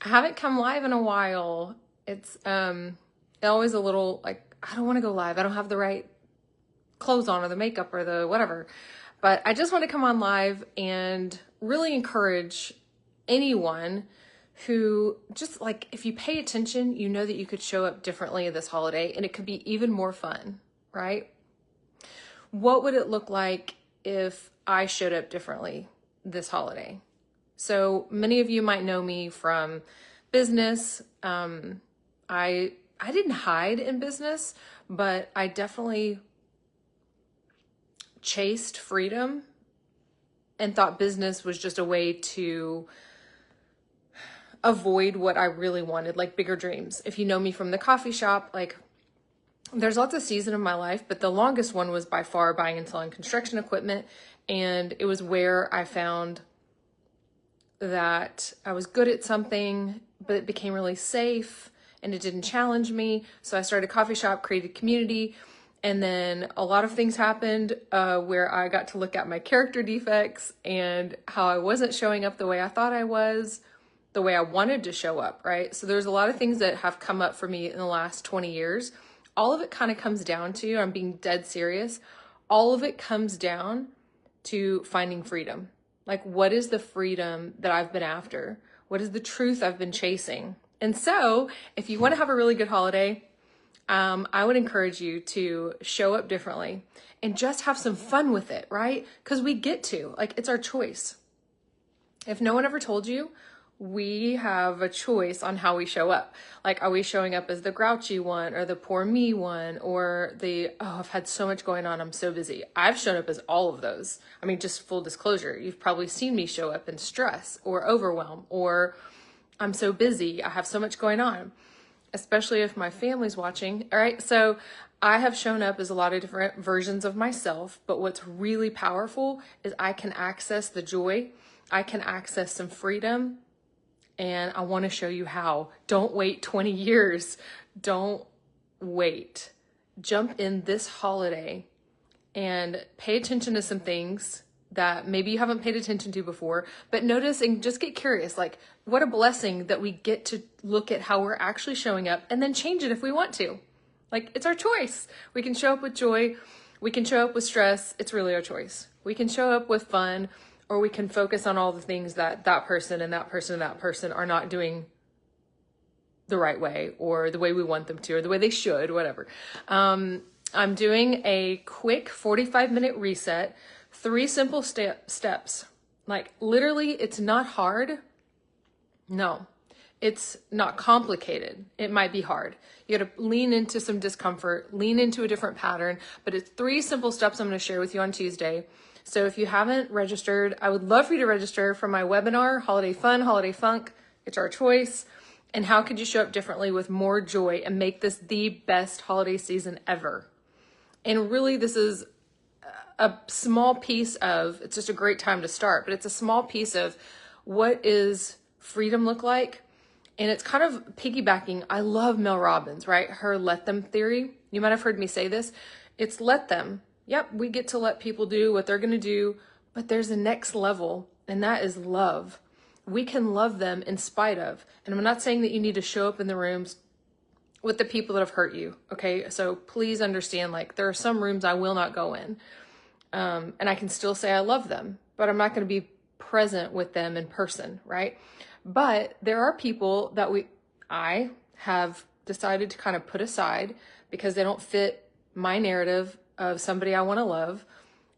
I haven't come live in a while. It's always a little like, I don't want to go live. I don't have the right clothes on or the makeup or the whatever. But I just want to come on live and really encourage anyone who just like, if you pay attention, you know that you could show up differently this holiday and it could be even more fun, right? What would it look like if I showed up differently this holiday? So many of you might know me from business. I didn't hide in business, but I definitely chased freedom and thought business was just a way to avoid what I really wanted, like bigger dreams. If you know me from the coffee shop, like there's lots of seasons of my life, but the longest one was by far buying and selling construction equipment. And it was where I found that I was good at something, but it became really safe and it didn't challenge me. So I started a coffee shop, created community, and then a lot of things happened where I got to look at my character defects and how I wasn't showing up the way I thought I was, the way I wanted to show up, right? So there's a lot of things that have come up for me in the last 20 years. All of it kind of comes down to, I'm being dead serious, all of it comes down to finding freedom. Like, what is the freedom that I've been after? What is the truth I've been chasing? And so if you want to have a really good holiday, I would encourage you to show up differently and just have some fun with it, right? Because we get to, like, it's our choice. If no one ever told you, we have a choice on how we show up. Like, are we showing up as the grouchy one or the poor me one or the, oh, I've had so much going on, I'm so busy. I've shown up as all of those. I mean, just full disclosure, you've probably seen me show up in stress or overwhelm or I'm so busy, I have so much going on, especially if my family's watching. All right, so I have shown up as a lot of different versions of myself, but what's really powerful is I can access the joy, I can access some freedom, and I want to show you how. Don't wait 20 years. Don't wait. Jump in this holiday and pay attention to some things that maybe you haven't paid attention to before, but notice and just get curious. Like, what a blessing that we get to look at how we're actually showing up and then change it if we want to. Like, it's our choice. We can show up with joy. We can show up with stress. It's really our choice. We can show up with fun, or we can focus on all the things that that person and that person and that person are not doing the right way or the way we want them to or the way they should, whatever. I'm doing a quick 45-minute reset, 3 simple steps. Like, literally, it's not hard. No, it's not complicated. It might be hard. You got to lean into some discomfort, lean into a different pattern, but it's 3 simple steps I'm going to share with you on Tuesday. So if you haven't registered, I would love for you to register for my webinar, Holiday Fun, Holiday Funk. It's our choice. And how could you show up differently with more joy and make this the best holiday season ever? And really, this is a small piece of, it's just a great time to start, but it's a small piece of what is freedom look like. And it's kind of piggybacking. I love Mel Robbins, right? Her let them theory. You might have heard me say this. It's let them. Yep, we get to let people do what they're going to do, but there's a next level, and that is love. We can love them in spite of. And I'm not saying that you need to show up in the rooms with the people that have hurt you, okay? So please understand, like, there are some rooms I will not go in, and I can still say I love them, but I'm not going to be present with them in person, right? But there are people that I have decided to kind of put aside because they don't fit my narrative of somebody I want to love,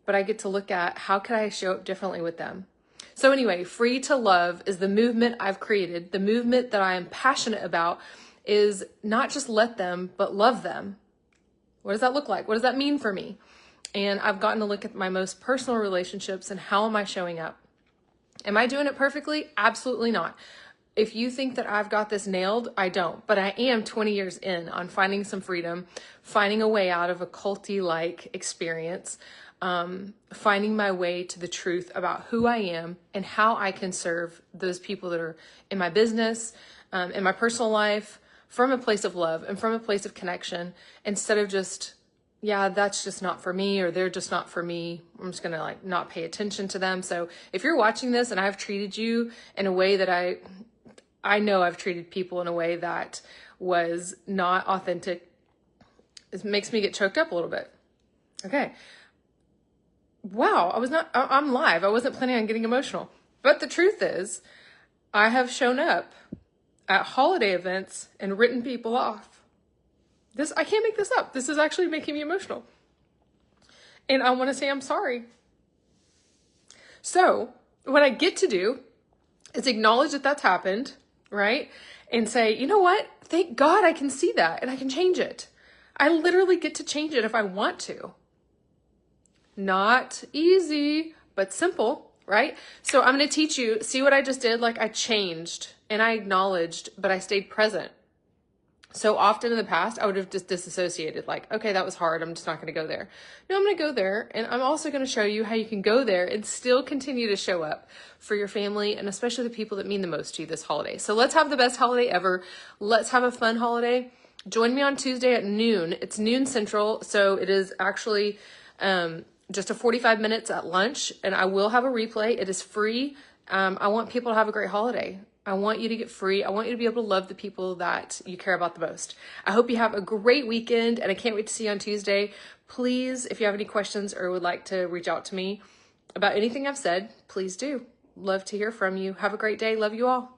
but I get to look at how can I show up differently with them. So anyway, Free to Love is the movement I've created. The movement that I am passionate about is not just let them, but love them. What does that look like? What does that mean for me? And I've gotten to look at my most personal relationships and how am I showing up? Am I doing it perfectly? Absolutely not. If you think that I've got this nailed, I don't. But I am 20 years in on finding some freedom, finding a way out of a culty-like experience, finding my way to the truth about who I am and how I can serve those people that are in my business, in my personal life, from a place of love and from a place of connection, instead of just, yeah, that's just not for me, or they're just not for me. I'm just gonna like not pay attention to them. So if you're watching this and I've treated you in a way that I know I've treated people in a way that was not authentic. It makes me get choked up a little bit. Okay. Wow, I'm live. I wasn't planning on getting emotional. But the truth is, I have shown up at holiday events and written people off. I can't make this up. This is actually making me emotional. And I want to say I'm sorry. So what I get to do is acknowledge that that's happened, right? And say, you know what? Thank God I can see that and I can change it. I literally get to change it if I want to. Not easy, but simple, right? So I'm going to teach you, see what I just did? Like I changed and I acknowledged, but I stayed present. So often in the past, I would have just disassociated, like, okay, that was hard. I'm just not going to go there. No, I'm going to go there. And I'm also going to show you how you can go there and still continue to show up for your family and especially the people that mean the most to you this holiday. So let's have the best holiday ever. Let's have a fun holiday. Join me on Tuesday at noon. It's noon Central. So it is actually just a 45 minutes at lunch, and I will have a replay. It is free. I want people to have a great holiday. I want you to get free. I want you to be able to love the people that you care about the most. I hope you have a great weekend, and I can't wait to see you on Tuesday. Please, if you have any questions or would like to reach out to me about anything I've said, please do. Love to hear from you. Have a great day. Love you all.